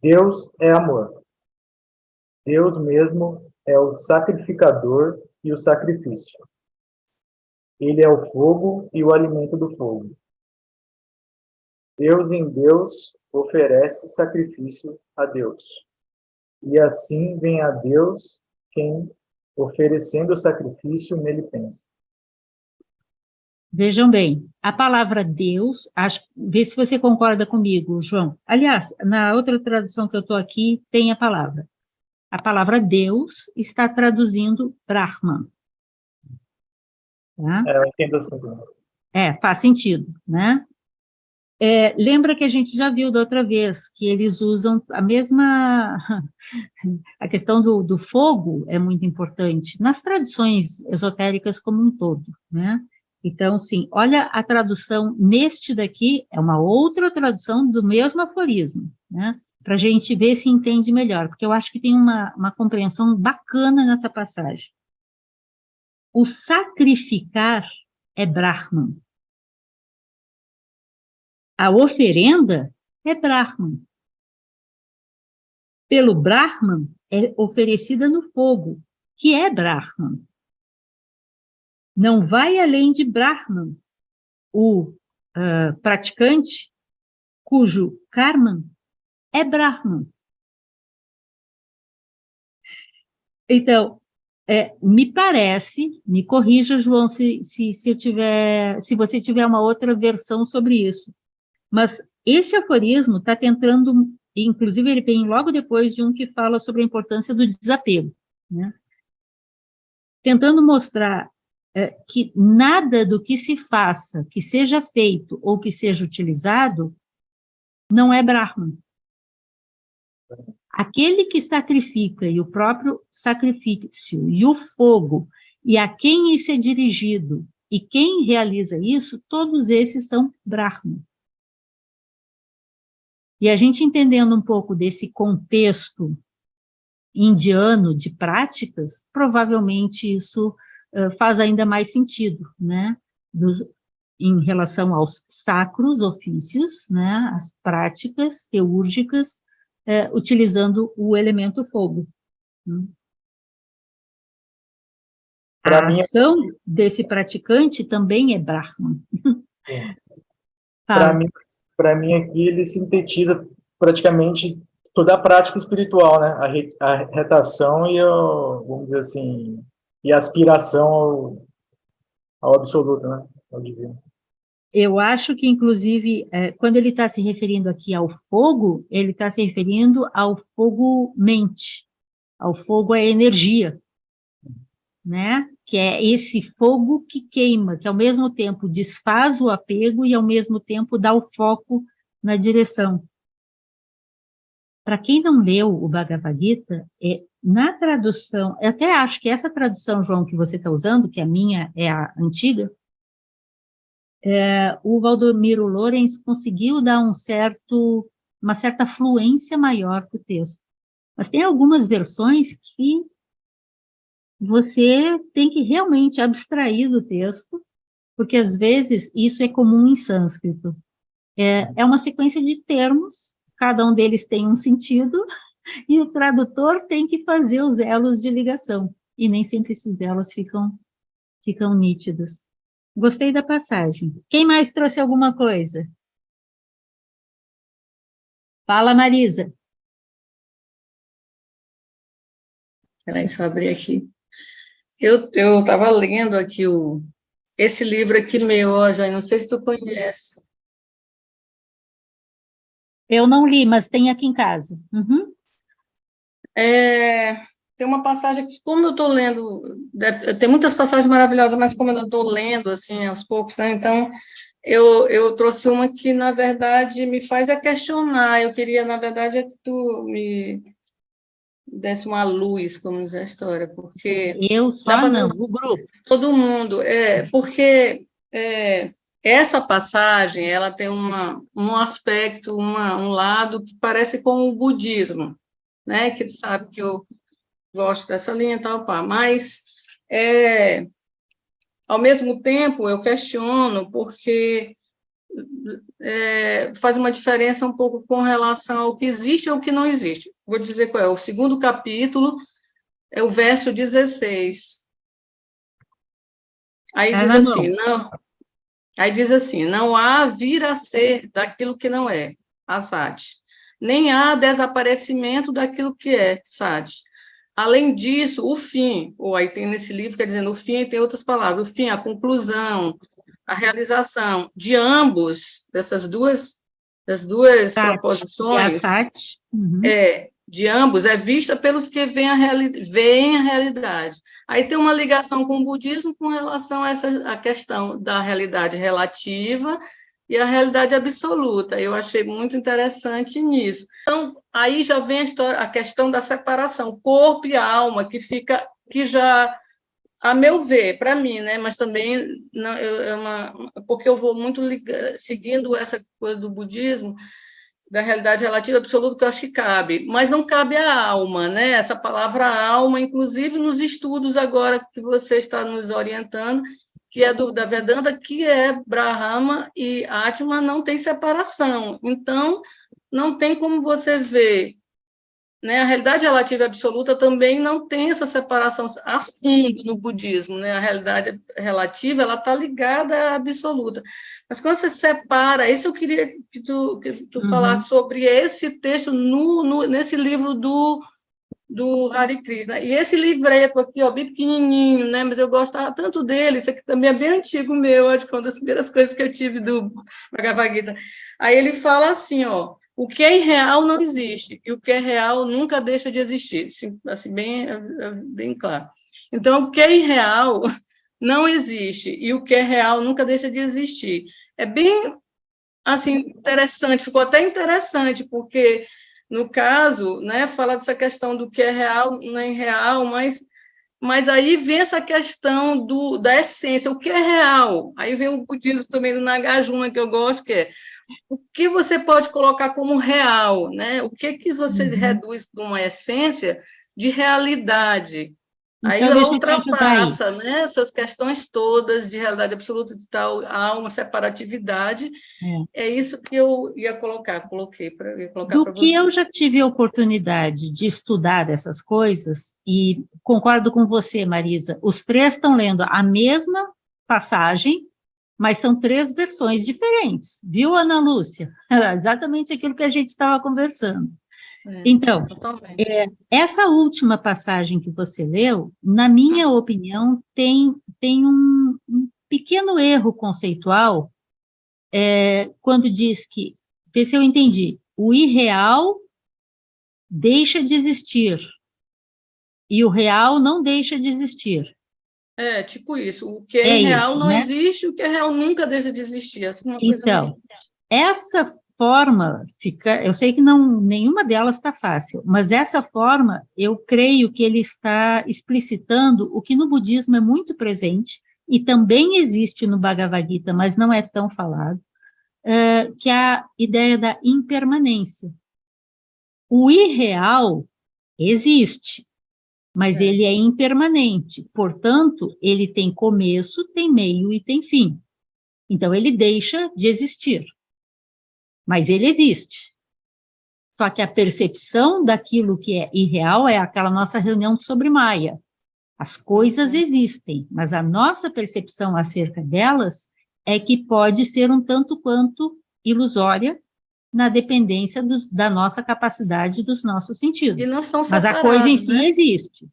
Deus é amor. Deus mesmo é o sacrificador e o sacrifício. Ele é o fogo e o alimento do fogo. Deus em Deus oferece sacrifício a Deus. E assim vem a Deus quem, oferecendo o sacrifício, nele pensa. Vejam bem, a palavra Deus, vê se você concorda comigo, João. Aliás, na outra tradução que eu estou aqui, tem a palavra. A palavra Deus está traduzindo Brahman. Tá? Eu entendo assim. Faz sentido, né? Lembra que a gente já viu da outra vez, que eles usam a mesma... A questão do fogo é muito importante, nas tradições esotéricas como um todo, né? Então, sim, olha a tradução neste daqui, é uma outra tradução do mesmo aforismo, né? Para a gente ver se entende melhor, porque eu acho que tem uma compreensão bacana nessa passagem. O sacrificar é Brahman. A oferenda é Brahman. Pelo Brahman é oferecida no fogo, que é Brahman. Não vai além de Brahman, o praticante, cujo karma é Brahman. Então, me parece, me corrija, João, se você tiver uma outra versão sobre isso, mas esse aforismo está tentando, inclusive ele vem logo depois de um que fala sobre a importância do desapego, né? Tentando mostrar que nada do que se faça, que seja feito ou que seja utilizado, não é Brahman. Aquele que sacrifica e o próprio sacrifício e o fogo e a quem isso é dirigido e quem realiza isso, todos esses são Brahman. E a gente entendendo um pouco desse contexto indiano de práticas, provavelmente isso faz ainda mais sentido, né? Em relação aos sacros ofícios, né? As práticas teúrgicas, utilizando o elemento fogo. A ação desse praticante também é Brahman. Para mim aqui ele sintetiza praticamente toda a prática espiritual, né? A retação e vamos dizer assim, e a aspiração ao absoluto, né? Ao divino. Eu acho que, inclusive, quando ele está se referindo aqui ao fogo, ele está se referindo ao fogo mente, ao fogo à energia, né? Que é esse fogo que queima, que ao mesmo tempo desfaz o apego e ao mesmo tempo dá o foco na direção. Para quem não leu o Bhagavad Gita, na tradução, eu até acho que essa tradução, João, que você está usando, que a minha é a antiga, o Valdomiro Lorenz conseguiu dar uma certa fluência maior para o texto. Mas tem algumas versões que você tem que realmente abstrair do texto, porque às vezes isso é comum em sânscrito. É uma sequência de termos, cada um deles tem um sentido, e o tradutor tem que fazer os elos de ligação, e nem sempre esses elos ficam nítidos. Gostei da passagem. Quem mais trouxe alguma coisa? Fala, Marisa. Peraí, deixa eu abrir aqui. Eu estava lendo aqui esse livro aqui meu, ó, Jane, não sei se tu conhece. Eu não li, mas tem aqui em casa. Uhum. Tem uma passagem que, como eu estou lendo, tem muitas passagens maravilhosas, mas como eu estou lendo, assim, aos poucos, né, então, eu trouxe uma que, na verdade, me faz questionar. Eu queria, na verdade, que tu me desse uma luz, como diz a história, porque... Eu só não, o grupo. Todo mundo, porque essa passagem, ela tem um aspecto, um lado que parece com o budismo, né, que tu sabe que eu gosto dessa linha e tal, pá, mas, ao mesmo tempo, eu questiono, porque faz uma diferença um pouco com relação ao que existe e ao que não existe. Vou dizer qual é. O segundo capítulo é o verso 16. Aí diz assim, não há vir a ser daquilo que não é, Assad. Nem há desaparecimento daquilo que é, Assad. Além disso, o fim, ou aí tem nesse livro, quer dizer, o fim, e tem outras palavras, o fim, a conclusão, a realização de ambos, das duas proposições, de ambos, é vista pelos que veem a realidade. Aí tem uma ligação com o budismo com relação a questão da realidade relativa e a realidade absoluta. Eu achei muito interessante nisso. Então, aí já vem a questão da separação, corpo e alma, que já, a meu ver, para mim, né, mas também não, porque eu vou muito seguindo essa coisa do budismo, da realidade relativa absoluta, que eu acho que cabe, mas não cabe à alma, né? Essa palavra alma, inclusive nos estudos agora que você está nos orientando, que é da Vedanta, que é Brahma e Atma, não tem separação. Então, não tem como você ver, né? A realidade relativa absoluta também não tem essa separação a fundo no budismo, né? A realidade relativa, ela está ligada à absoluta. Mas quando você separa, isso eu queria que tu falasse sobre esse texto nesse livro do Hare Krishna. E esse livreto aqui, ó, bem pequenininho, né? Mas eu gostava tanto dele, isso aqui também é bem antigo meu, acho que foi uma das primeiras coisas que eu tive do Bhagavad Gita. Aí ele fala assim, ó, o que é irreal não existe, e o que é real nunca deixa de existir, assim bem claro. Então, o que é irreal não existe, e o que é real nunca deixa de existir. É bem, assim, interessante, ficou até interessante, porque, no caso, né, fala dessa questão do que é real, não é irreal, mas aí vem essa questão da essência, o que é real. Aí vem o budismo também do Nagarjuna, que eu gosto, que é o que você pode colocar como real, né? O que você reduz de uma essência de realidade. Aí Então, ela deixa eu te ajudar aí. ultrapassa, né, essas questões todas de realidade absoluta, de tal alma, separatividade. É isso que eu ia colocar para Do que eu vocês. já tive a oportunidade de estudar essas coisas, e concordo com você, Marisa, os três estão lendo a mesma passagem, mas são três versões diferentes, viu, Ana Lúcia? Exatamente aquilo que a gente estava conversando. Então, essa última passagem que você leu, na minha opinião, tem um pequeno erro conceitual, quando diz que, vê se eu entendi, o irreal deixa de existir e o real não deixa de existir. É, tipo isso. O que é irreal isso, não né? existe, o que é real nunca deixa de existir. Assim, uma coisa Então, essa forma fica, eu sei que nenhuma delas está fácil, mas essa forma, eu creio que ele está explicitando o que no budismo é muito presente e também existe no Bhagavad Gita, mas não é tão falado, que é a ideia da impermanência. O irreal existe, mas ele é impermanente, portanto, ele tem começo, tem meio e tem fim. Então, ele deixa de existir, mas ele existe. Só que a percepção daquilo que é irreal é aquela nossa reunião sobre Maia. As coisas existem, mas a nossa percepção acerca delas é que pode ser um tanto quanto ilusória na dependência da nossa capacidade, dos nossos sentidos. E não estão mas a coisa em si, né, existe.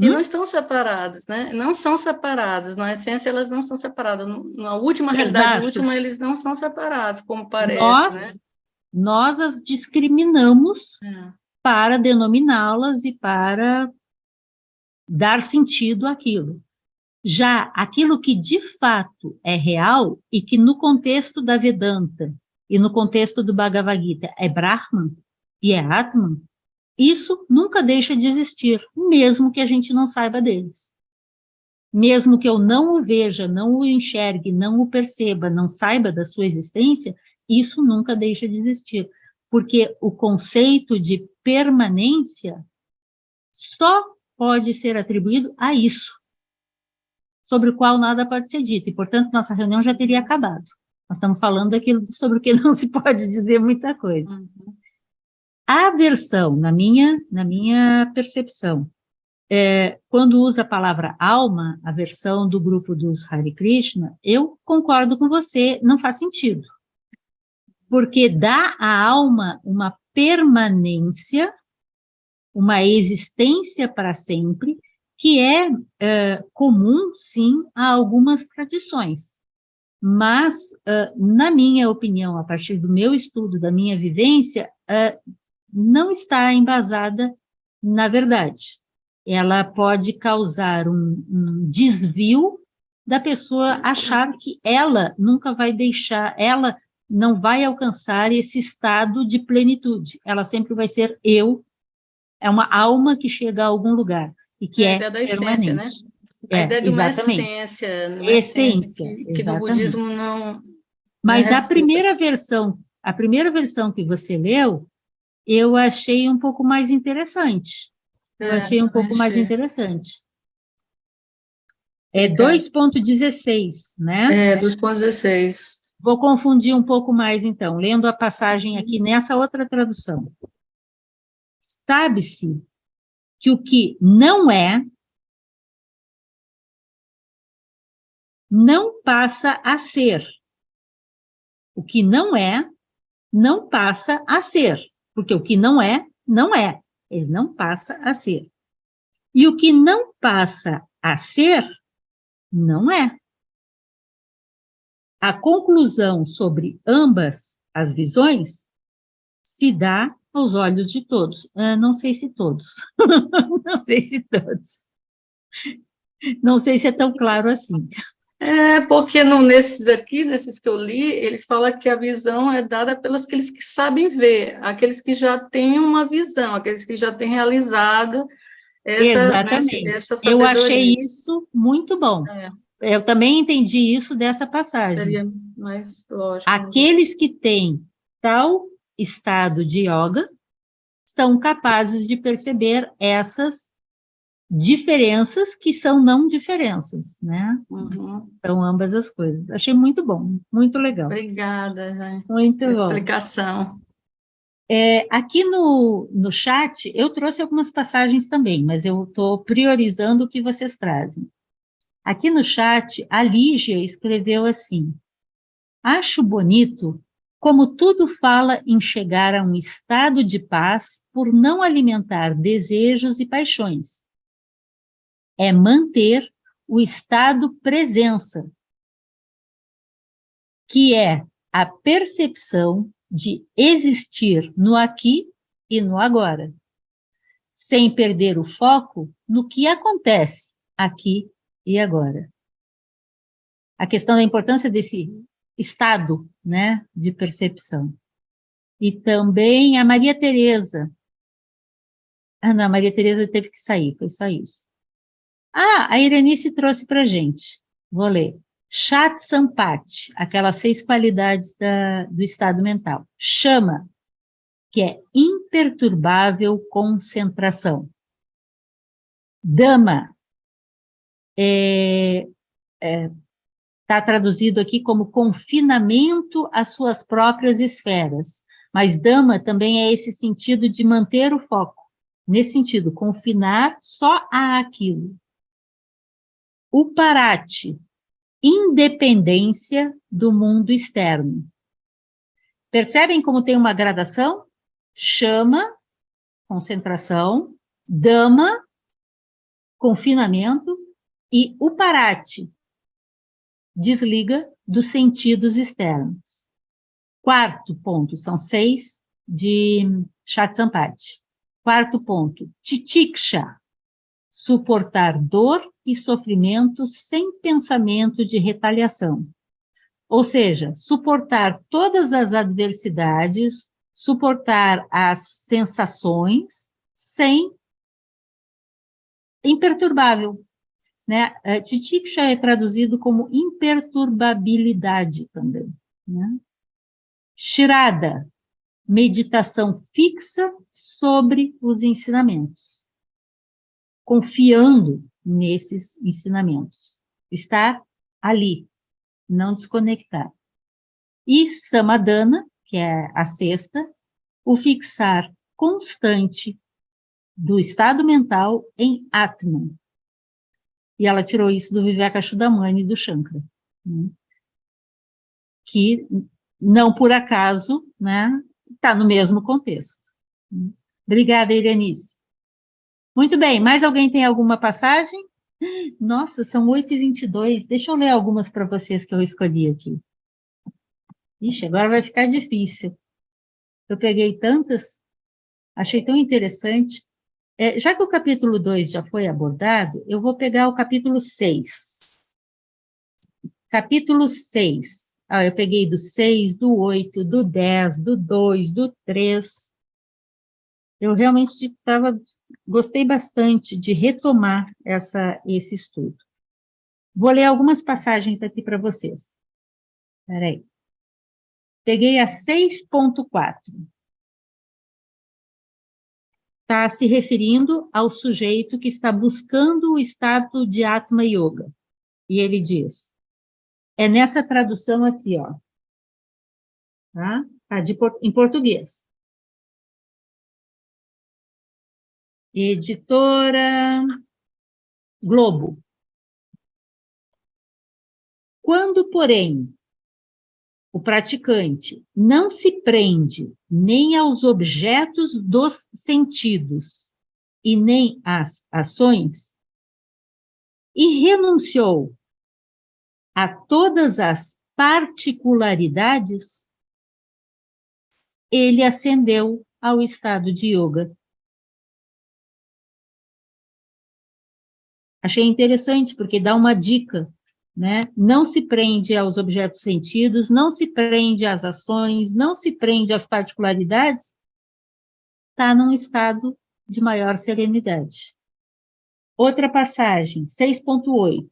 E não estão separados, né? Não são separados. Na essência, elas não são separadas. Na última realidade última, eles não são separados, como parece, né? Nós as discriminamos para denominá-las e para dar sentido àquilo. Já aquilo que de fato é real e que no contexto da Vedanta e no contexto do Bhagavad Gita é Brahman e é Atman, isso nunca deixa de existir, mesmo que a gente não saiba deles. Mesmo que eu não o veja, não o enxergue, não o perceba, não saiba da sua existência, isso nunca deixa de existir. Porque o conceito de permanência só pode ser atribuído a isso, sobre o qual nada pode ser dito. E, portanto, nossa reunião já teria acabado. Nós estamos falando daquilo sobre o que não se pode dizer muita coisa. A versão, na minha percepção, quando usa a palavra alma, a versão do grupo dos Hare Krishna, eu concordo com você, não faz sentido. Porque dá à alma uma permanência, uma existência para sempre, que é comum, sim, a algumas tradições. Mas, na minha opinião, a partir do meu estudo, da minha vivência, não está embasada na verdade. Ela pode causar um desvio da pessoa achar que ela nunca vai deixar, ela não vai alcançar esse estado de plenitude. Ela sempre vai ser eu, é uma alma que chega a algum lugar e que A é ideia da permanente. essência, né? A ideia de uma Exatamente. essência que no Exatamente. budismo não Mas a refuta. primeira versão que você leu, eu achei um pouco mais interessante. Eu achei um pouco mais interessante. É 2.16, né? 2.16. Vou confundir um pouco mais, então, lendo a passagem aqui nessa outra tradução. Sabe-se que o que não é, não passa a ser. O que não é, não passa a ser. Porque o que não é, não é. Ele não passa a ser. E o que não passa a ser, não é. A conclusão sobre ambas as visões se dá aos olhos de todos. Não sei se todos. Não sei se todos. Não sei se é tão claro assim. Porque nesses que eu li, ele fala que a visão é dada pelos aqueles que sabem ver, aqueles que já têm uma visão, aqueles que já têm realizado Exatamente. essa Eu achei sabedoria. isso muito bom. Eu também entendi isso dessa passagem. Seria mais lógico. Aqueles que têm tal estado de yoga são capazes de perceber essas diferenças que são não diferenças, né? São ambas as coisas. Achei muito bom, muito legal. Obrigada, Jane, muito pela bom. explicação. Aqui no chat, eu trouxe algumas passagens também, mas eu estou priorizando o que vocês trazem. Aqui no chat, a Lígia escreveu assim: acho bonito como tudo fala em chegar a um estado de paz por não alimentar desejos e paixões. É manter o estado presença, que é a percepção de existir no aqui e no agora, sem perder o foco no que acontece aqui e agora. A questão da importância desse estado, né, de percepção. E também a Maria Tereza. Não, a Maria Tereza teve que sair, foi só isso. A Irenice trouxe para a gente. Vou ler. Chat Sampati, aquelas 6 qualidades do estado mental. Chama, que é imperturbável concentração. Dama, está traduzido aqui como confinamento às suas próprias esferas. Mas Dama também é esse sentido de manter o foco. Nesse sentido, confinar só a aquilo. Uparati, independência do mundo externo. Percebem como tem uma gradação? Chama, concentração, Dama, confinamento, e Uparati, desliga dos sentidos externos. Quarto ponto, são 6 de Chat Sampati. Quarto ponto, Titiksha, suportar dor e sofrimento sem pensamento de retaliação. Ou seja, suportar todas as adversidades, suportar as sensações sem imperturbável, né? Titiksha é traduzido como imperturbabilidade também, né? Shraddha, meditação fixa sobre os ensinamentos, confiando nesses ensinamentos, estar ali, não desconectar. E Samadana, que é a sexta, o fixar constante do estado mental em Atman. E ela tirou isso do Vivekachudamani e do Shankara, né? Que não por acaso, né, está no mesmo contexto. Obrigada, Irenice. Muito bem, mais alguém tem alguma passagem? Nossa, são 8h22, deixa eu ler algumas para vocês que eu escolhi aqui. Ixi, agora vai ficar difícil. Eu peguei tantas, achei tão interessante. Já que o capítulo 2 já foi abordado, eu vou pegar o capítulo 6. Capítulo 6. Eu peguei do 6, do 8, do 10, do 2, do 3. Eu realmente gostei bastante de retomar esse estudo. Vou ler algumas passagens aqui para vocês. Espera aí. Peguei a 6.4. Está se referindo ao sujeito que está buscando o estado de Atma Yoga. E ele diz, é nessa tradução aqui, ó. Tá? Em português. Editora Globo. Quando, porém, o praticante não se prende nem aos objetos dos sentidos e nem às ações, e renunciou a todas as particularidades, ele ascendeu ao estado de yoga. Achei interessante, porque dá uma dica, né? Não se prende aos objetos sentidos, não se prende às ações, não se prende às particularidades, está num estado de maior serenidade. Outra passagem, 6.8.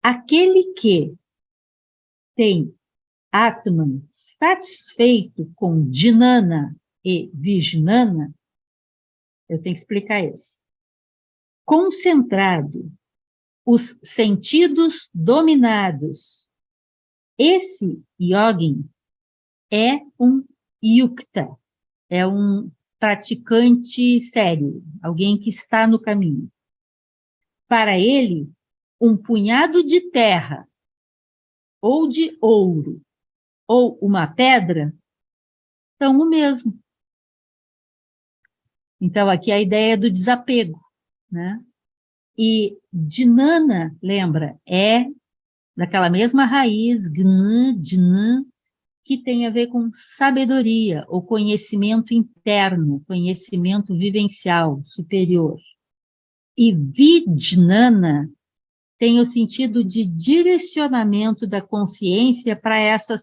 Aquele que tem Atman satisfeito com Dhinana e Vijnana, eu tenho que explicar isso, concentrado, os sentidos dominados, esse yogin é um yukta, é um praticante sério, alguém que está no caminho. Para ele, um punhado de terra, ou de ouro, ou uma pedra, são o mesmo. Então, aqui a ideia do desapego, né? E Dhinana, lembra, é daquela mesma raiz, Gna, Dna, que tem a ver com sabedoria, ou conhecimento interno, conhecimento vivencial, superior. E Vijnana tem o sentido de direcionamento da consciência para essa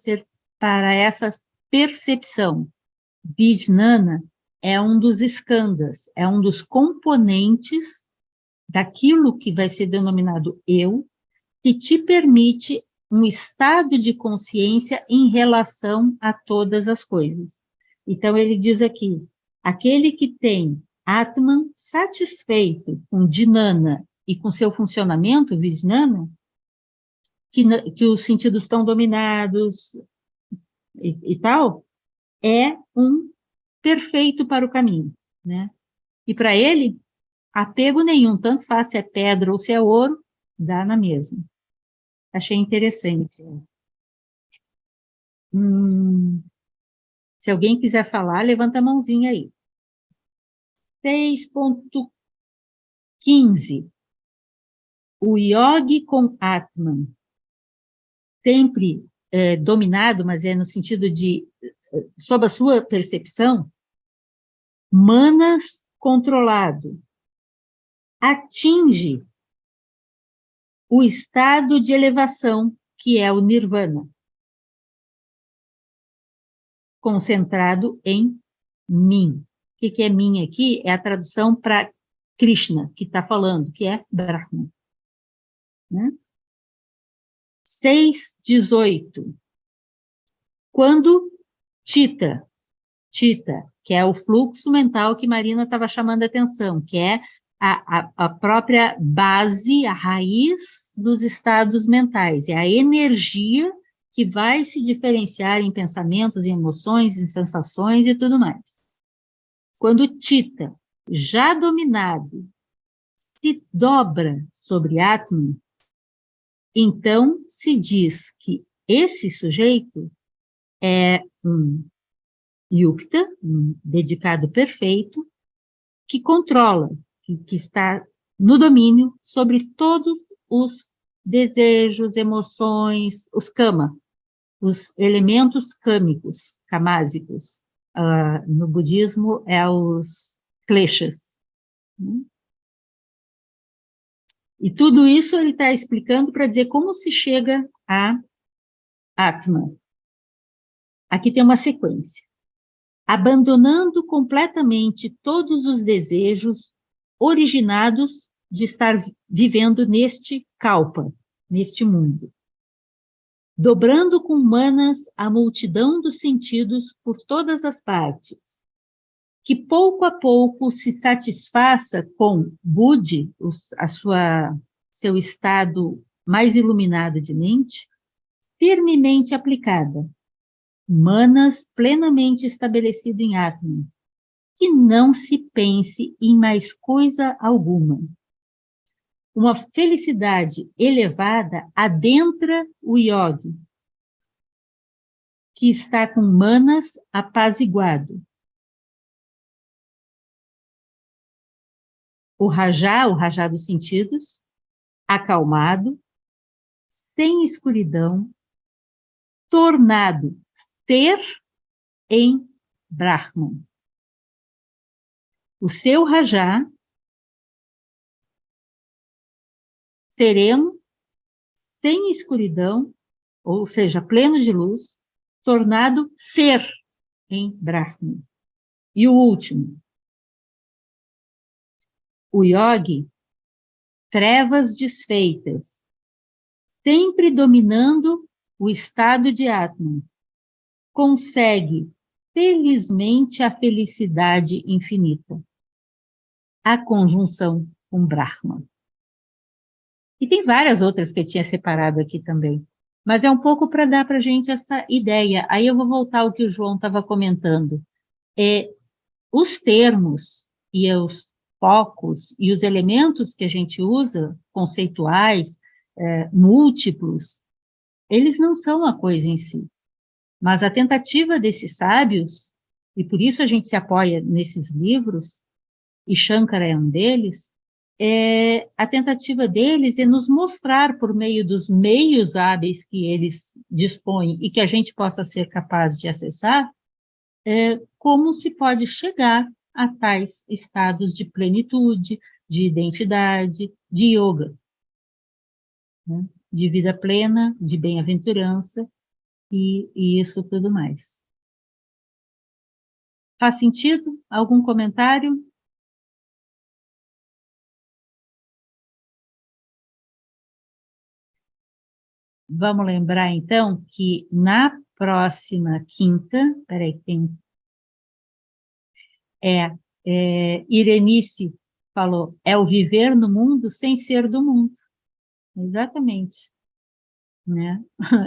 percepção. Vijnana é um dos skandhas, é um dos componentes daquilo que vai ser denominado eu, que te permite um estado de consciência em relação a todas as coisas. Então, ele diz aqui, aquele que tem Atman satisfeito com Dhinana e com seu funcionamento, Vijnana, que os sentidos estão dominados e tal, é um perfeito para o caminho, né? E para ele, apego nenhum, tanto faz se é pedra ou se é ouro, dá na mesma. Achei interessante. Se alguém quiser falar, levanta a mãozinha aí. 6.15. O yogi com Atman, sempre dominado, mas é no sentido de, sob a sua percepção, manas controlado, atinge o estado de elevação, que é o nirvana, concentrado em mim. O que é mim aqui? É a tradução para Krishna, que está falando, que é Brahman. Né? 6.18. Quando Chitta, que é o fluxo mental que Marina estava chamando a atenção, que é a própria base, a raiz dos estados mentais, é a energia que vai se diferenciar em pensamentos, em emoções, em sensações e tudo mais. Quando Chitta, já dominado, se dobra sobre Atman, então se diz que esse sujeito é um yukta, um dedicado perfeito, que controla, que está no domínio sobre todos os desejos, emoções, os kama, os elementos kâmicos, kamásicos. No budismo, é os kleshas. E tudo isso ele está explicando para dizer como se chega a Atman. Aqui tem uma sequência. Abandonando completamente todos os desejos originados de estar vivendo neste kalpa, neste mundo. Dobrando com manas a multidão dos sentidos por todas as partes, que pouco a pouco se satisfaça com Buddhi, seu estado mais iluminado de mente, firmemente aplicada, manas plenamente estabelecido em Atman, que não se pense em mais coisa alguma. Uma felicidade elevada adentra o yogi, que está com manas apaziguado. O rajá dos sentidos, acalmado, sem escuridão, tornado ser em Brahman. O seu rajá, sereno, sem escuridão, ou seja, pleno de luz, tornado ser em Brahman. E o último, o yogi, trevas desfeitas, sempre dominando o estado de Atman, consegue felizmente a felicidade infinita, a conjunção com Brahman. E tem várias outras que eu tinha separado aqui também, mas é um pouco para dar para a gente essa ideia. Aí eu vou voltar ao que o João estava comentando. Os termos e os focos e os elementos que a gente usa, conceituais, múltiplos, eles não são a coisa em si. Mas a tentativa desses sábios, e por isso a gente se apoia nesses livros, e Shankara é um deles, a tentativa deles é nos mostrar, por meio dos meios hábeis que eles dispõem e que a gente possa ser capaz de acessar, como se pode chegar a tais estados de plenitude, de identidade, de yoga, né? De vida plena, de bem-aventurança e isso tudo mais. Faz sentido? Algum comentário? Vamos lembrar, então, que na próxima quinta, peraí, tem... Irenice falou, é o viver no mundo sem ser do mundo. Exatamente. Né?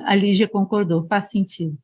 A Lígia concordou, faz sentido.